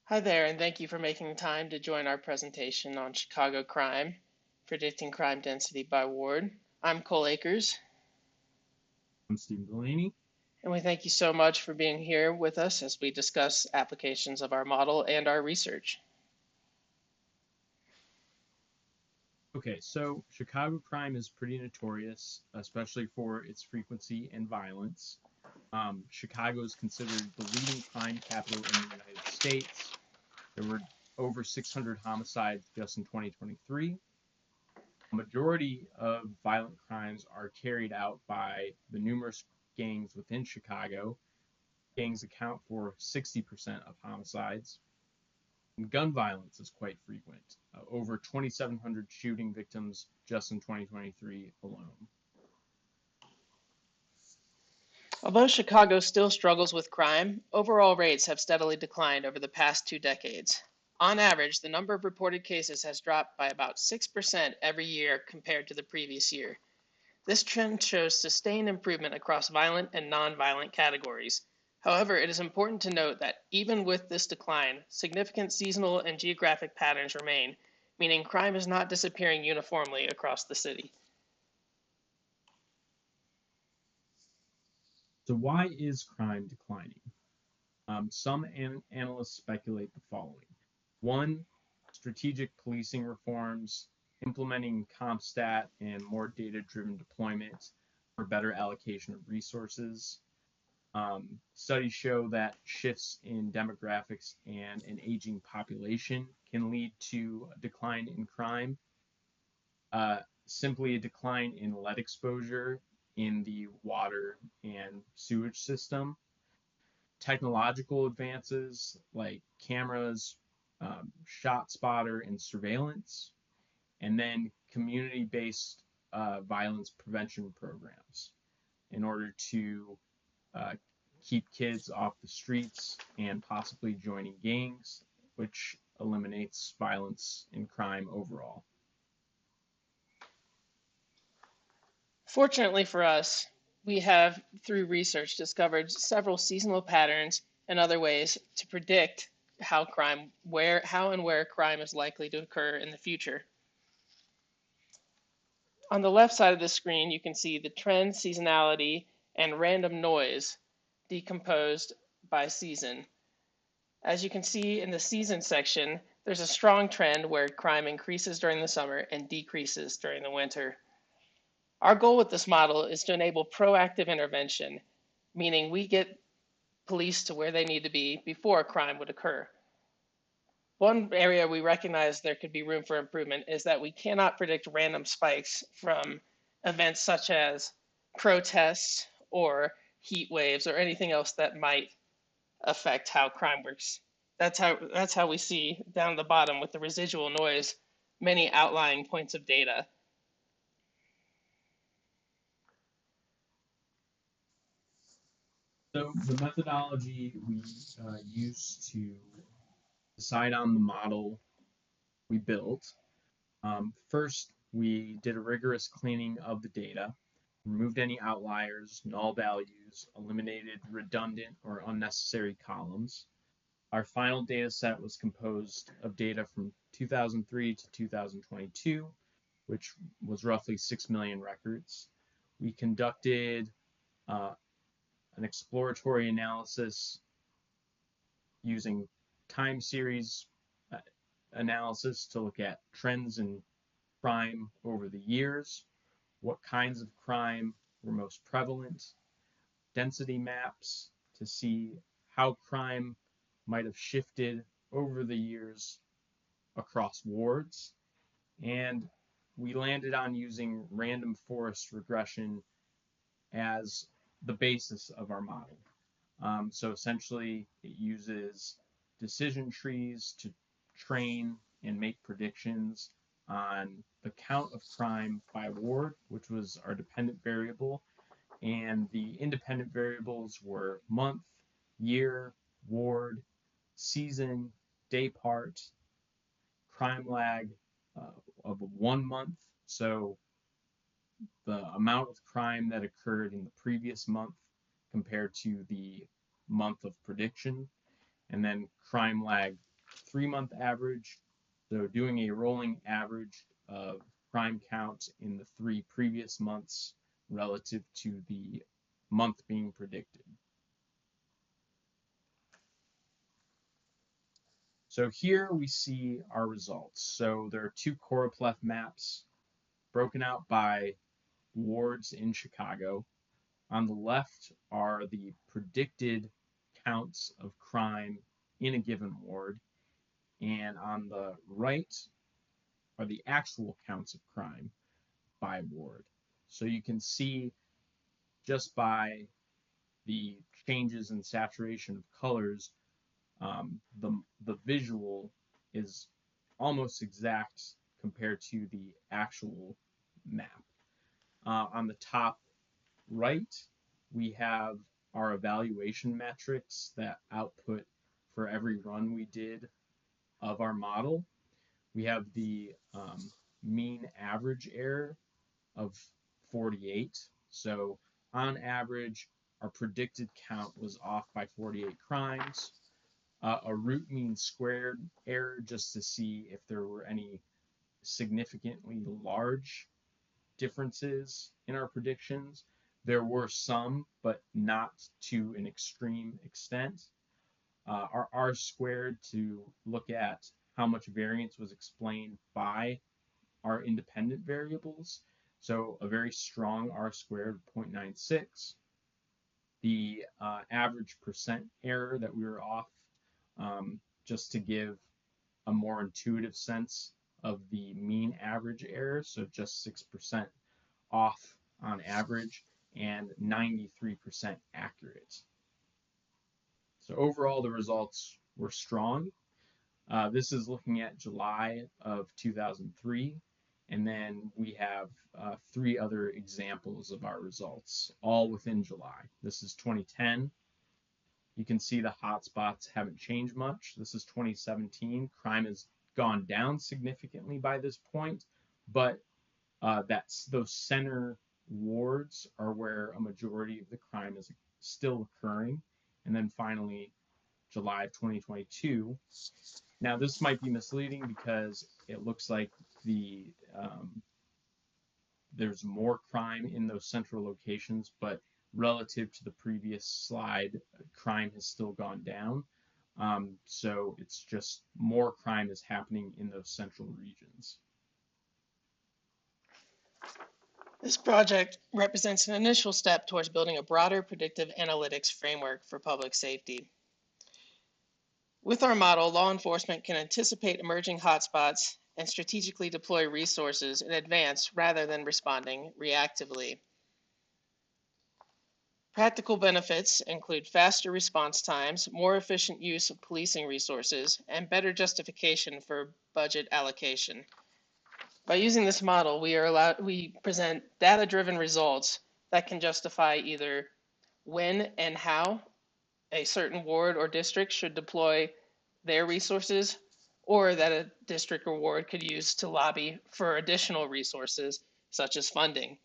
Hi there, and thank you for making time to join our presentation on Chicago crime, predicting crime density by ward. I'm Cole Akers, I'm Steve Delaney. and we thank you so much for being here with us as we discuss applications of our model and our research. Okay, so Chicago crime is pretty notorious, especially for its frequency and violence. Chicago is considered the leading crime capital in the United States. There were over 600 homicides just in 2023. A majority of violent crimes are carried out by the numerous gangs within Chicago. Gangs account for 60% of homicides. And gun violence is quite frequent, over 2,700 shooting victims just in 2023 alone. Although Chicago still struggles with crime, overall rates have steadily declined over the past 2 decades. On average, the number of reported cases has dropped by about 6% every year compared to the previous year. This trend shows sustained improvement across violent and nonviolent categories. However, it is important to note that even with this decline, significant seasonal and geographic patterns remain, meaning crime is not disappearing uniformly across the city. So, why is crime declining? Some analysts speculate the following: one, strategic policing reforms, implementing CompStat and more data driven deployment for better allocation of resources. Studies show that shifts in demographics and an aging population can lead to a decline in crime. Simply a decline in lead exposure in the water and sewage system. Technological advances like cameras, shot spotter, and surveillance, and then community based violence prevention programs in order to uh, keep kids off the streets and possibly joining gangs, which eliminates violence and crime overall. Fortunately for us, we have, through research, discovered several seasonal patterns and other ways to predict how and where crime is likely to occur in the future. On the left side of the screen, you can see the trend, seasonality, and random noise decomposed by season. As you can see in the season section, there's a strong trend where crime increases during the summer and decreases during the winter. Our goal with this model is to enable proactive intervention, meaning we get police to where they need to be before a crime would occur. One area we recognize there could be room for improvement is that we cannot predict random spikes from events such as protests or heat waves or anything else that might affect how crime works. That's how we see down the bottom with the residual noise many outlying points of data. So the methodology we use to decide on the model we built. First, we did a rigorous cleaning of the data, removed any outliers, null values, eliminated redundant or unnecessary columns. Our final data set was composed of data from 2003 to 2022, which was roughly 6 million records. We conducted uh, an exploratory analysis using time series uh, analysis to look at trends in crime over the years, what kinds of crime were most prevalent, density maps to see how crime might have shifted over the years across wards, and we landed on using random forest regression as the basis of our model. So essentially, it uses decision trees to train and make predictions on the count of crime by ward, which was our dependent variable. And the independent variables were month, year, ward, season, day part, crime lag of 1 month. So the amount of crime that occurred in the previous month compared to the month of prediction, and then crime lag 3-month average, so doing a rolling average of crime count in the 3 previous months relative to the month being predicted. So here we see our results. So there are 2 choropleth maps broken out by wards in Chicago. On the left are the predicted counts of crime in a given ward, and on the right are the actual counts of crime by ward. So you can see just by the changes in saturation of colors, the visual is almost exact compared to the actual map. On the top right, we have our evaluation metrics that output for every run we did of our model. We have the mean average error of 48. So on average, our predicted count was off by 48 crimes. A root mean squared error just to see if there were any significantly large differences in our predictions. There were some, but not to an extreme extent. Our R squared to look at how much variance was explained by our independent variables. So a very strong R squared of 0.96. The average percent error that we were off, just to give a more intuitive sense of the mean average error, so just 6% off on average and 93% accurate. So overall, the results were strong. This is looking at July of 2003, and then we have 3 other examples of our results, all within July. This is 2010. You can see the hotspots haven't changed much. This is 2017. Crime has gone down significantly by this point, but those center wards are where a majority of the crime is still occurring. And then finally, July of 2022. Now, this might be misleading because it looks like there's more crime in those central locations, but relative to the previous slide, crime has still gone down. So it's just more crime is happening in those central regions. This project represents an initial step towards building a broader predictive analytics framework for public safety. With our model, law enforcement can anticipate emerging hotspots and strategically deploy resources in advance rather than responding reactively. Practical benefits include faster response times, more efficient use of policing resources, and better justification for budget allocation. By using this model, we present data-driven results that can justify either when and how a certain ward or district should deploy their resources, or that a district or ward could use to lobby for additional resources, such as funding.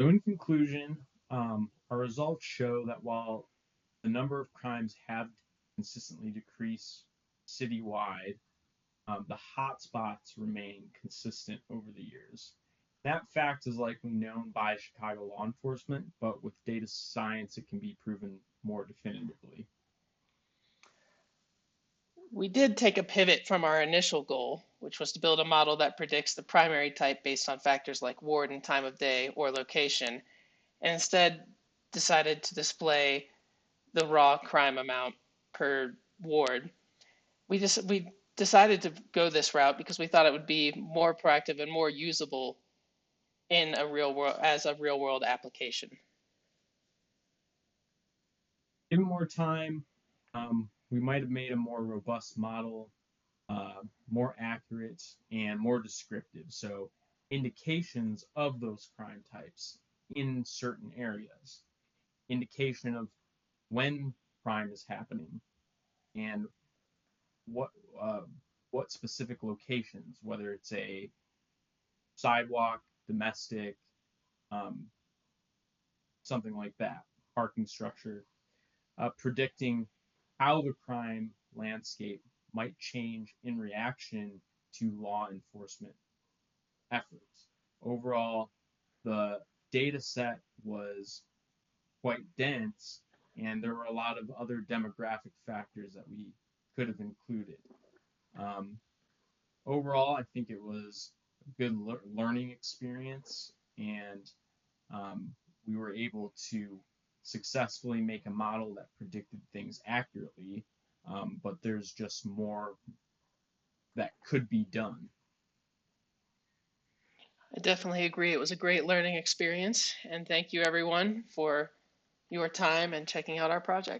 So in conclusion, our results show that while the number of crimes have consistently decreased citywide, the hotspots remain consistent over the years. That fact is likely known by Chicago law enforcement, but with data science, it can be proven more definitively. We did take a pivot from our initial goal, which was to build a model that predicts the primary type based on factors like ward and time of day or location, and instead decided to display the raw crime amount per ward. We decided to go this route because we thought it would be more proactive and more usable in a real world application. Given more time, we might have made a more robust model, more accurate and more descriptive. So indications of those crime types in certain areas, indication of when crime is happening and what specific locations, whether it's a sidewalk, domestic, something like that. parking structure, predicting how the crime landscape might change in reaction to law enforcement efforts. Overall, the data set was quite dense, and there were a lot of other demographic factors that we could have included. Um, Overall, I think it was a good learning experience, and we were able to successfully make a model that predicted things accurately, but there's just more that could be done. I definitely agree. It was a great learning experience, and thank you everyone for your time and checking out our project.